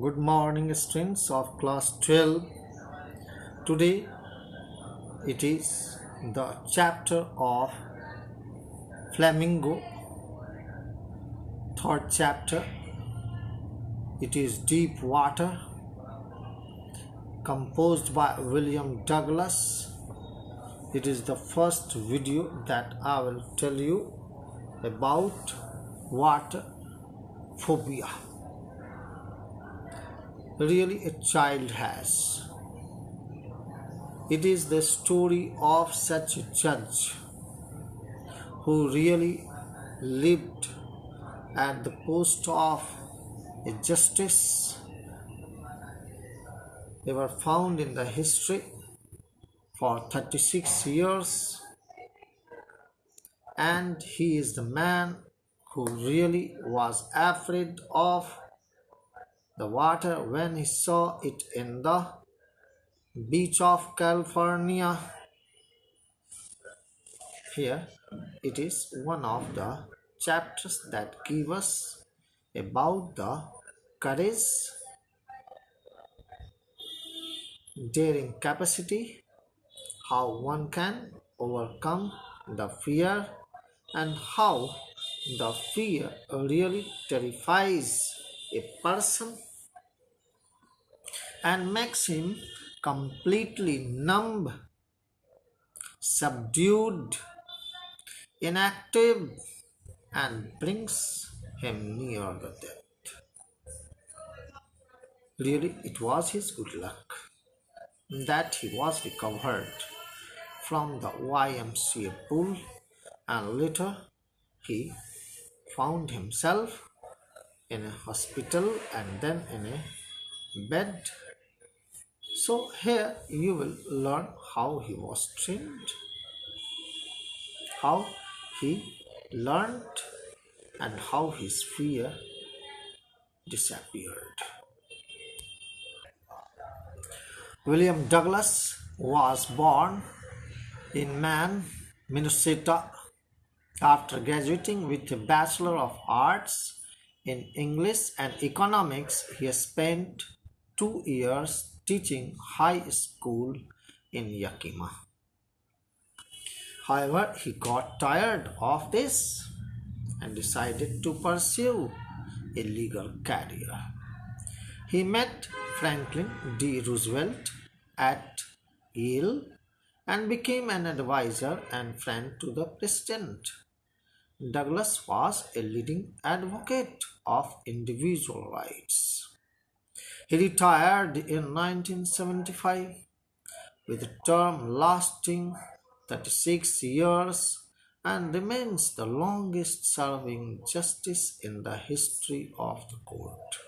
Good morning, students of class 12. Today it is the chapter of Flamingo, third chapter. It is Deep Water, composed by William Douglas. It is the first video that I will tell you about water phobia. Really, a child has. It is the story of such a judge who really lived at the post of a justice. They were found in the history for 36 years, and he is the man who really was afraid of the water when he saw it in the beach of California. Here it is one of the chapters that give us about the courage, daring capacity, how one can overcome the fear, and how the fear really terrifies a person and makes him completely numb, subdued, inactive, and brings him near the death. Really, it was his good luck that he was recovered from the YMCA pool, and later he found himself in a hospital and then in a bed. So here you will learn how he was trained, how he learned, and how his fear disappeared. William Douglas was born in Minnesota. After graduating with a Bachelor of Arts in English and Economics, he spent 2 years teaching high school in Yakima. However, he got tired of this and decided to pursue a legal career. He met Franklin D. Roosevelt at Yale and became an advisor and friend to the president. Douglas was a leading advocate of individual rights. He retired in 1975 with a term lasting 36 years and remains the longest serving justice in the history of the court.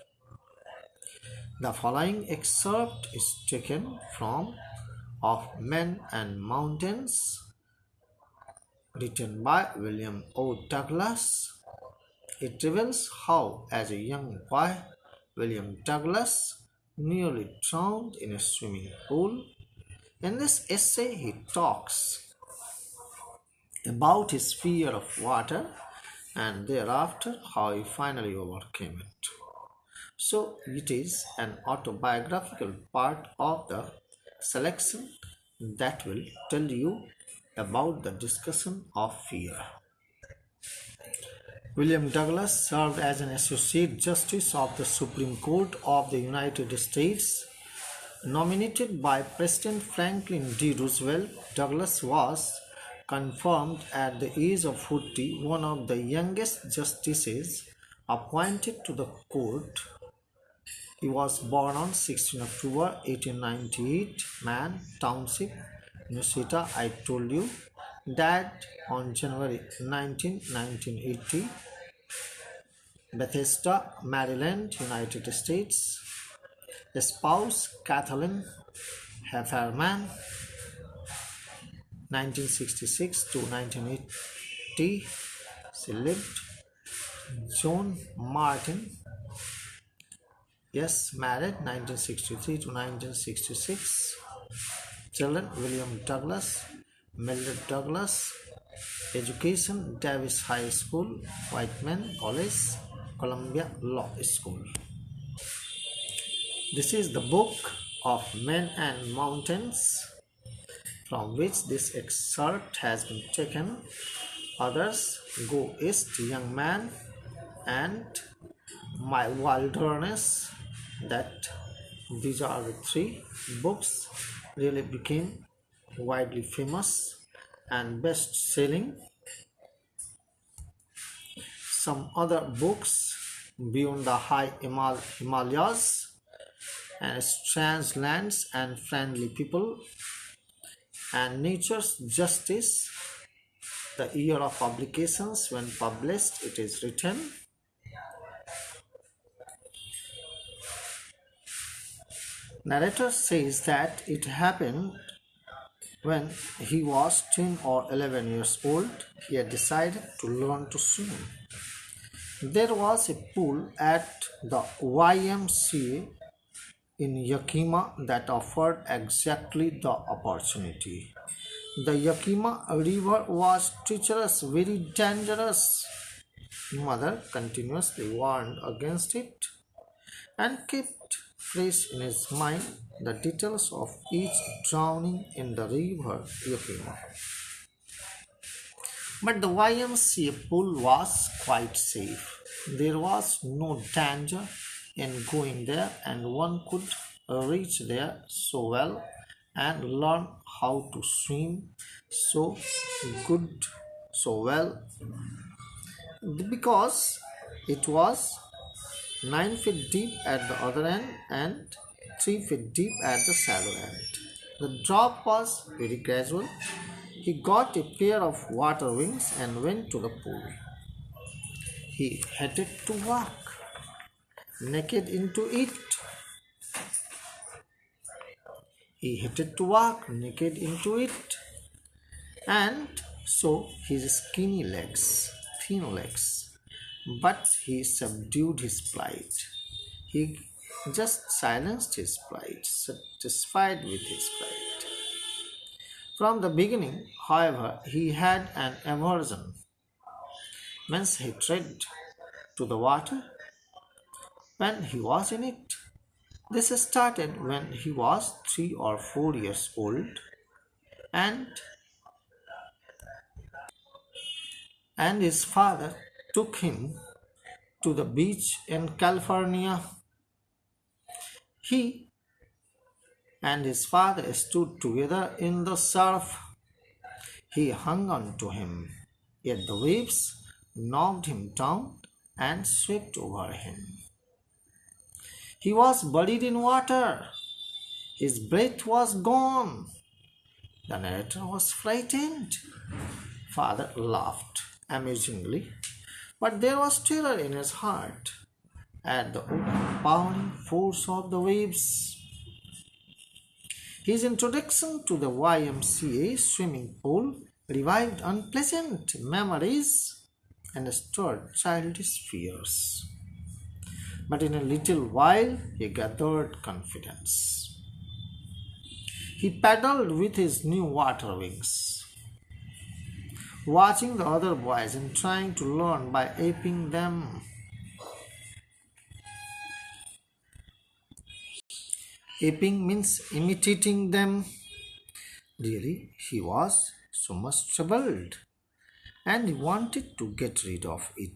The following excerpt is taken from Of Men and Mountains, written by William O. Douglas. It reveals how, as a young boy, William Douglas nearly drowned in a swimming pool. In this essay, he talks about his fear of water and thereafter how he finally overcame it. So, it is an autobiographical part of the selection that will tell you about the discussion of fear. William Douglas served as an Associate Justice of the Supreme Court of the United States. Nominated by President Franklin D. Roosevelt, Douglas was confirmed at the age of 40, one of the youngest justices appointed to the court. He was born on 16 October 1898, Man Township, Minnesota, I told you. Died on January 19, 1980, Bethesda, Maryland, United States. Spouse Kathleen Hefferman, 1966 to 1980. She lived. John Martin, yes, married, 1963 to 1966. Children William Douglas, Mildred Douglas. Education Davis High School, Whiteman College, Columbia Law School. This is the book of Men and Mountains, from which this excerpt has been taken. Others, Go East, Young Man, and My Wilderness. That these are the three books really became widely famous and best selling. Some other books, Beyond the High Himalayas and Strange Lands and Friendly People, and Nature's Justice. The year of publications, when published, it is written. Narrator says that it happened when he was 10 or 11 years old. He had decided to learn to swim. There was a pool at the YMCA in Yakima that offered exactly the opportunity. The Yakima River was treacherous, very dangerous. Mother continuously warned against it and kept fresh in his mind the details of each drowning in the river Yakima. But the YMCA pool was quite safe. There was no danger in going there, and one could reach there so well and learn how to swim so good, so well, because it was 9 feet deep at the other end and 3 feet deep at the shallow end. The drop was very gradual. He got a pair of water wings and went to the pool. He hated to walk naked into it. He hated to walk naked into it. And so his skinny legs, thin legs, but he subdued his plight. He just silenced his pride, satisfied with his pride. From the beginning, however, he had an aversion, means hatred, to the water when he was in it. This started when he was 3 or 4 years old, and his father took him to the beach in California. He and his father stood together in the surf. He hung on to him, yet the waves knocked him down and swept over him. He was buried in water. His breath was gone. The narrator was frightened. Father laughed amusingly, but there was terror in his heart at the overpowering force of the waves. His introduction to the YMCA swimming pool revived unpleasant memories and stirred childish fears. But in a little while he gathered confidence. He paddled with his new water wings, watching the other boys and trying to learn by aping them. Aping means imitating them. Really, he was so much troubled and he wanted to get rid of it.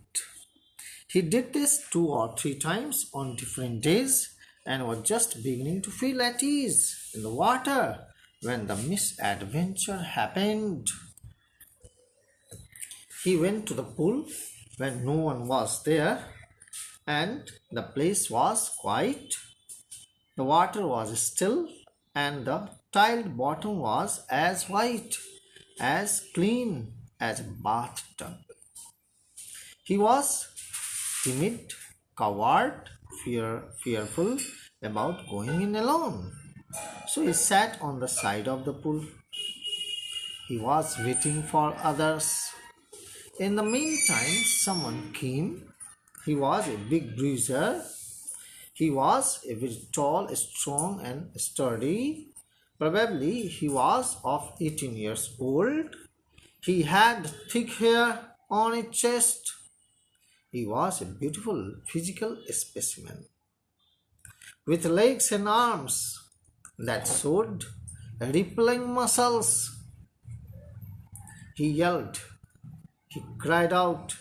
He did this 2 or 3 times on different days and was just beginning to feel at ease in the water when the misadventure happened. He went to the pool when no one was there and the place was quiet. The water was still and the tiled bottom was as white, as clean as a bathtub. He was timid, coward, fearful about going in alone. So he sat on the side of the pool. He was waiting for others. In the meantime, someone came. He was a big bruiser. He was a very tall, strong, and sturdy. Probably he was of 18 years old. He had thick hair on his chest. He was a beautiful physical specimen. with legs and arms that showed rippling muscles. He yelled, he cried out,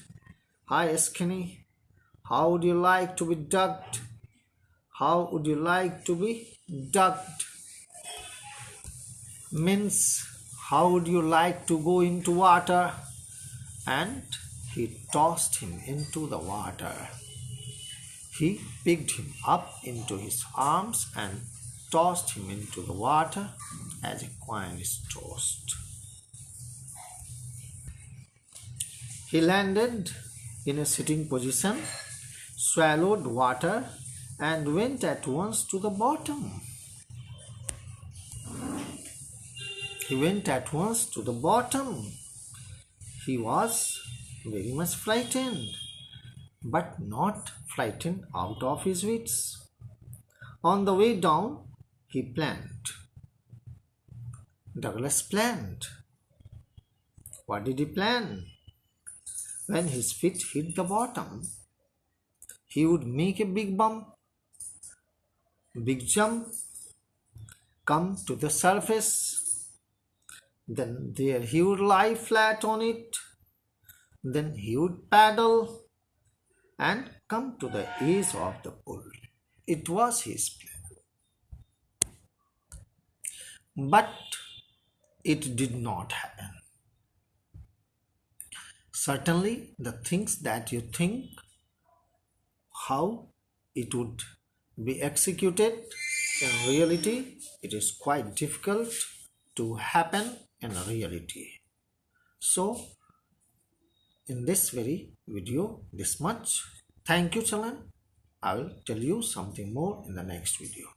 "Hi, Skinny, how would you like to be ducked? How would you like to be ducked?" Means, how would you like to go into water? And he tossed him into the water. He picked him up into his arms and tossed him into the water as a coin is tossed. He landed in a sitting position, swallowed water, and went at once to the bottom. He went at once to the bottom. He was very much frightened, but not frightened out of his wits. On the way down, he planned. Douglas planned. What did he plan? When his feet hit the bottom, he would make a big bump, big jump, come to the surface. Then there he would lie flat on it. Then he would paddle and come to the edge of the pool. It was his plan. But it did not happen. Certainly, the things that you think, how it would be executed in reality, it is quite difficult to happen in reality. So, in this very video, this much. Thank you, children. I will tell you something more in the next video.